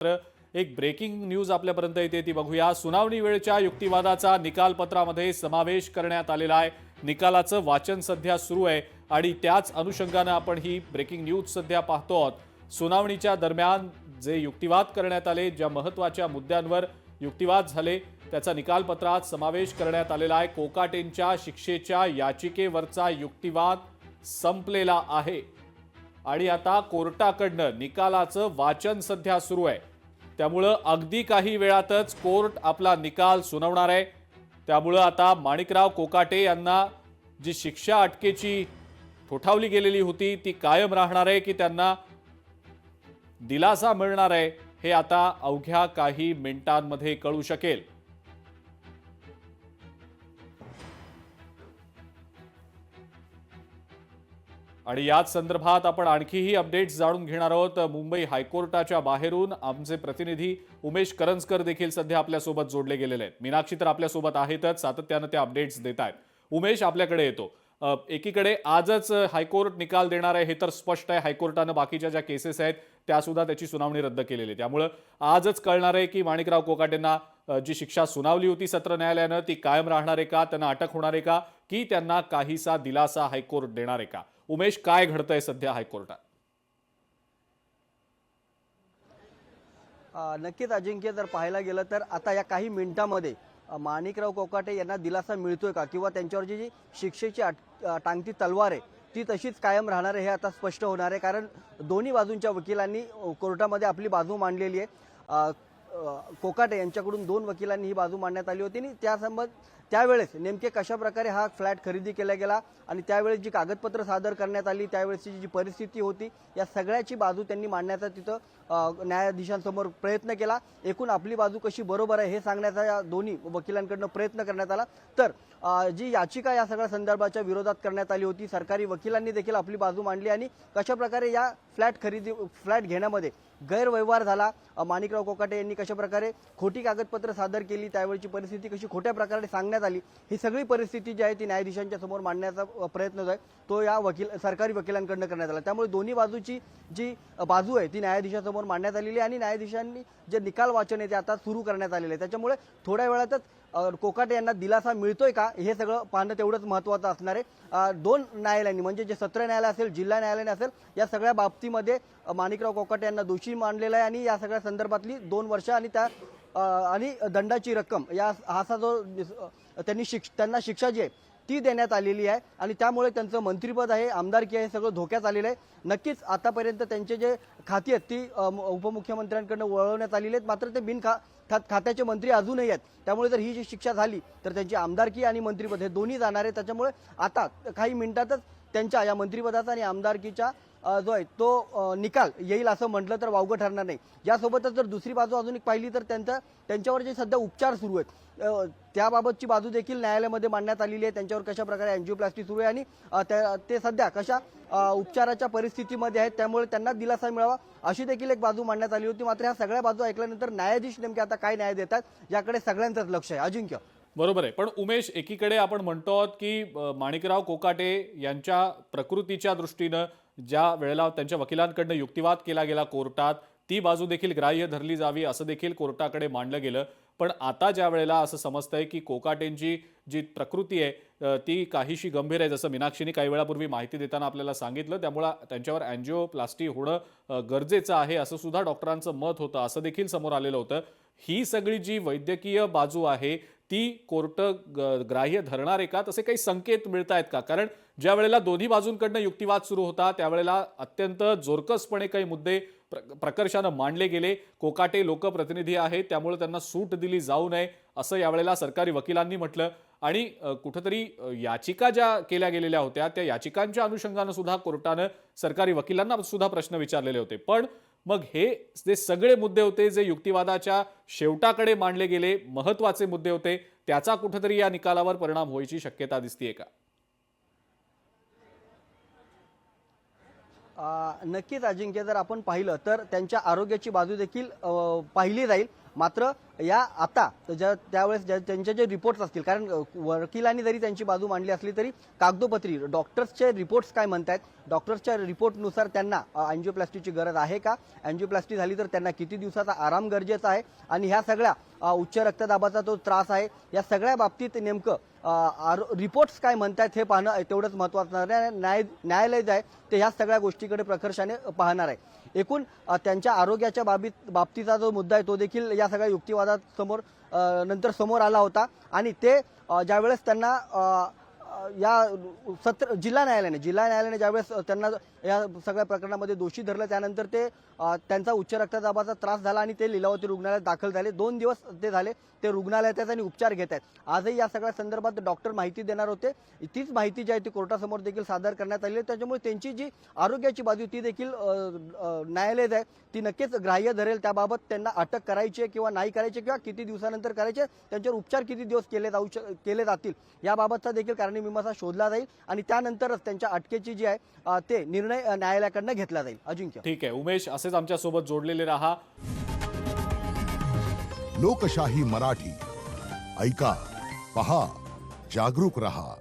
एक breaking news आपल्यापर्यंत येते ती बघूया। सुनावणी वेळच्या युक्तिवादाचा निकालपत्रामध्ये समावेश करण्यात आलेला आहे। निकालाचं वाचन सध्या सुरू आहे आणि त्याच अनुषंगाने आपण ही ब्रेकिंग न्यूज सध्या पाहतो आहोत। सुनावणीच्या दरम्यान जे युक्तिवाद करण्यात आले, ज्या महत्त्वाच्या मुद्द्यांवर युक्तिवाद झाले, त्याचा निकालपत्रात समावेश करण्यात आलेला आहे। कोकाटेंच्या शिक्षेच्या याचिकेवरचा युक्तिवाद संपलेला आहे आणि आता कोर्टाकडनं निकालाचं वाचन सध्या सुरू आहे। त्यामुळे अगदी काही वेळातच कोर्ट आपला निकाल सुनावणार आहे। त्यामुळे आता माणिकराव कोकाटे यांना जी शिक्षा अटकेची ठोठावली गेलेली होती ती कायम राहणार आहे की त्यांना दिलासा मिळणार आहे, हे आता अवघ्या काही मिनिटांमध्ये कळू शकेल। आणि याच संदर्भात आपण आणखीही अपडेट्स जाणून घेणार आहोत। मुंबई हायकोर्टाच्या बाहेरून आमचे प्रतिनिधी उमेश करंजकर देखील सध्या आपल्यासोबत जोडले गेलेले आहेत। मीनाक्षी तर आपल्यासोबत आहेतच, सातत्याने ते अपडेट्स देत आहेत। उमेश, आपल्याकडे येतो। एकीकडे आजच हायकोर्ट निकाल देणार आहे हे तर स्पष्ट आहे। हायकोर्टाने बाकीच्या ज्या केसेस आहेत त्या सुद्धा त्याची सुनावणी रद्द केलेली आहे। त्यामुळे आजच कळणार आहे की माणिकराव कोकाटेंना जी शिक्षा सुनावली होती सत्र न्यायालयाने ती कायम राहणार आहे का, त्यांना अटक होणार आहे का, की त्यांना काहीसा दिलासा हायकोर्ट देणार आहे का। उमेश, काय घडतंय सध्या हायकोर्टात? नक्कीच अजिंक्य, जर पाहायला गेलं तर आता या काही मिनिटांमध्ये माणिकराव कोकाटे यांना दिलासा मिळतोय का, किंवा त्यांच्यावरची जी शिक्षेची टांगती तलवार आहे ती तशीच कायम राहणार आहे हे आता स्पष्ट होणार आहे। कारण दोन्ही बाजूंच्या वकिलांनी कोर्टामध्ये आपली बाजू मांडलेली आहे। कोकाटे यांच्याकडून 2 वकिलांनी ही बाजू मांडण्यात आली होती आणि त्यावेळेस नेमके कशा प्रकारे हा फ्लॅट खरेदी केला गेला आणि त्यावेळेस जी कागदपत्र सादर करण्यात आली, त्यावेळेसची जी परिस्थिती होती, या सगळ्याची बाजू त्यांनी मांडण्याचा तिथं न्यायाधीशांसमोर प्रयत्न केला। एकूण आपली बाजू कशी बरोबर आहे हे सांगण्याचा या दोन्ही वकिलांकडून प्रयत्न करण्यात आला। तर जी याचिका या सगळ्या संदर्भाच्या विरोधात करण्यात आली होती, सरकारी वकिलांनी देखील आपली बाजू मांडली आणि कशा प्रकारे या फ्लॅट घेण्यामध्ये गैरव्यवहार झाला, माणिकराव कोकाटे यांनी कशा प्रकारे खोटी कागदपत्र सादर केली, त्यावेळची परिस्थिती कशी खोट्या प्रकारे सांगण्यात आली, ही सगळी परिस्थिती जी आहे ती न्यायाधीशांच्या समोर मांडण्याचा प्रयत्न जो आहे तो या सरकारी वकिलांकडून करण्यात आला। त्यामुळे दोन्ही बाजूची जी बाजू आहे ती न्यायाधीशासमोर मांडण्यात आलेली आहे आणि न्यायाधीशांनी जे निकाल वाचन आहे ते आता सुरू करण्यात आलेले आहे। त्याच्यामुळे थोड्या वेळातच कोकाटे यांना दिलासा मिळतोय का हे सगळं पाहणं तेवढंच महत्त्वाचं असणार आहे। 2 न्यायालयांनी, म्हणजे जे सत्र न्यायालय असेल, जिल्हा न्यायालय असेल, या सगळ्या बाबतीमध्ये माणिकराव कोकाटे यांना दोषी मानलेलं आहे आणि या सगळ्या संदर्भातली 2 वर्ष आणि दंडाची रक्कम असा जो त्यांना शिक्षा जी आहे ती देण्यात आलेली आहे आणि त्यामुळे त्यांचं मंत्रिपद आहे, आमदारकी आहे, सगळं धोक्यात आलेलं आहे। नक्कीच आतापर्यंत त्यांचे जे खाती आहेत ती उपमुख्यमंत्र्यांकडून वळवण्यात आलेली आहेत, मात्र ते खात्याचे मंत्री अजूनही आहेत। त्यामुळे जर ही जी शिक्षा झाली तर त्यांची आमदारकी आणि मंत्रिपद हे दोन्ही जाणार आहे। त्याच्यामुळे आता काही मिनिटातच त्यांच्या या मंत्रिपदाचा आणि आमदारकीचा जो आहे तो निकाल येईल असं म्हटलं तर वावगं ठरणार नाही। यासोबतच जर दुसरी बाजू अजून एक पाहिली तर त्यांच्यावर जे सध्या उपचार सुरू आहेत त्याबाबतची बाजू देखील न्यायालयामध्ये मांडण्यात आलेली आहे। त्यांच्यावर कशा प्रकारे एंजिओप्लास्टी सुरू आहे आणि ते सध्या कशा उपचाराच्या परिस्थितीमध्ये आहेत, त्यामुळे त्यांना दिलासा मिळावा अशी देखील एक बाजू मांडण्यात आली होती। मात्र ह्या सगळ्या बाजू ऐकल्यानंतर न्यायाधीश नेमके आता काय न्याय देतात याकडे सगळ्यांचंच लक्ष आहे। अजिंक्य, बरोबर आहे। पण उमेश, एकीकडे आपण म्हणतो आहोत की माणिकराव कोकाटे यांच्या प्रकृतीच्या दृष्टीनं ज्या वेळेला त्यांच्या वकिलांकडून युक्तिवाद केला गेला कोर्टात, ती बाजू देखील ग्राह्य धरली जावी असं देखील कोर्टाकडे मांडलं गेलं। पण आता ज्या वेळेला असं समजतंय की कोकाटेंची जी प्रकृती आहे ती काहीशी गंभीर आहे, जसं मीनाक्षीने काही वेळापूर्वी माहिती देताना आपल्याला सांगितलं, त्यामुळे त्यांच्यावर एंजिओप्लास्टी होणं गरजेचं आहे असं सुद्धा डॉक्टरांचं मत होतं, असं देखील समोर आलेलं होतं। ही सगळी जी वैद्यकीय बाजू आहे ती कोर्ट ग्राह्य धरणार आहे का, तसे काही संकेत मिळत आहेत का? कारण ज्या वेळेला दोन्ही बाजूंकडनं युक्तिवाद सुरू होता त्यावेळेला अत्यंत जोरकसपणे काही मुद्दे प्रकर्षानं मांडले गेले। कोकाटे लोकप्रतिनिधी आहेत, त्यामुळे त्यांना सूट दिली जाऊ नये असं यावेळेला सरकारी वकिलांनी म्हटलं आणि कुठेतरी याचिका ज्या केल्या गेलेल्या होत्या त्या याचिकांच्या अनुषंगानं सुद्धा कोर्टानं सरकारी वकिलांना सुद्धा प्रश्न विचारलेले होते। पण मग हे जे सगळे मुद्दे होते जे युक्तिवादाच्या शेवटाकडे मांडले गेले, महत्त्वाचे मुद्दे होते, त्याचा कुठेतरी या निकालावर परिणाम व्हायची शक्यता दिसतीये का? नक्कीच अजिंक्य, जर आपण पाहिलं तर त्यांच्या आरोग्याची बाजू देखील पाहिली जाईल। मात्र या आता त्यावेळेस त्यांचे जे रिपोर्ट्स असतील, कारण वकिलांनी जरी त्यांची बाजू मांडली असली तरी कागदोपत्री डॉक्टर्सचे रिपोर्ट्स काय म्हणतात, डॉक्टर्सच्या रिपोर्टनुसार त्यांना अँजिओप्लास्टीची गरज आहे का, अँजिओप्लास्टी झाली तर त्यांना किती दिवसाचा आराम गरजेचा आहे, आणि ह्या सगळ्या उच्च रक्तदाबाचा तो त्रास आहे, या सगळ्या बाबतीत नेमकं रिपोर्ट्स काय म्हणतात हे पाहणं तेवढंच महत्त्वाचं आहे. न्यायालय जे आहे ते ह्या सगळ्या गोष्टीकडे प्रकर्षाने पाहणार आहे. एकूण त्यांच्या आरोग्याच्या बाबतीचा जो मुद्दा आहे तो देखील या सगळ्या युक्तिवादात नंतर समोर आला होता, आणि ते ज्यावेळेस त्यांना या जिल्हा न्यायालयाने ज्यावेळेस त्यांना या सगळ्या प्रकरणामध्ये दोषी धरलं, त्यानंतर ते त्यांचा उच्च रक्तदाबाचा त्रास झाला आणि ते लीलावती रुग्णालयात दाखल झाले. 2 दिवस ते झाले ते रुग्णालयात आहेत आणि उपचार घेत आहेत. आजही या सगळ्या संदर्भात डॉक्टर माहिती देणार होते. तीच माहिती जी आहे ती कोर्टासमोर देखील सादर करण्यात आली आहे. त्याच्यामुळे त्यांची जी आरोग्याची बाजू ती देखील न्यायालय आहे ती नक्कीच ग्राह्य धरेल. त्याबाबत त्यांना अटक करायची किंवा नाही करायची, किंवा किती दिवसानंतर करायचे, त्यांच्यावर उपचार किती दिवस केले जातील याबाबतचा देखील कारणमीमांसा शोधला जाईल, आणि त्यानंतरच त्यांच्या अटकेची जी आहे ते निर्णय न्यायालयाकडनं घेतला जाईल. अजिंक्य. ठीक आहे उमेश, असेच आमच्या सोबत जोडलेले राहा. लोकशाही मराठी ऐका, पहा, जागरूक रहा.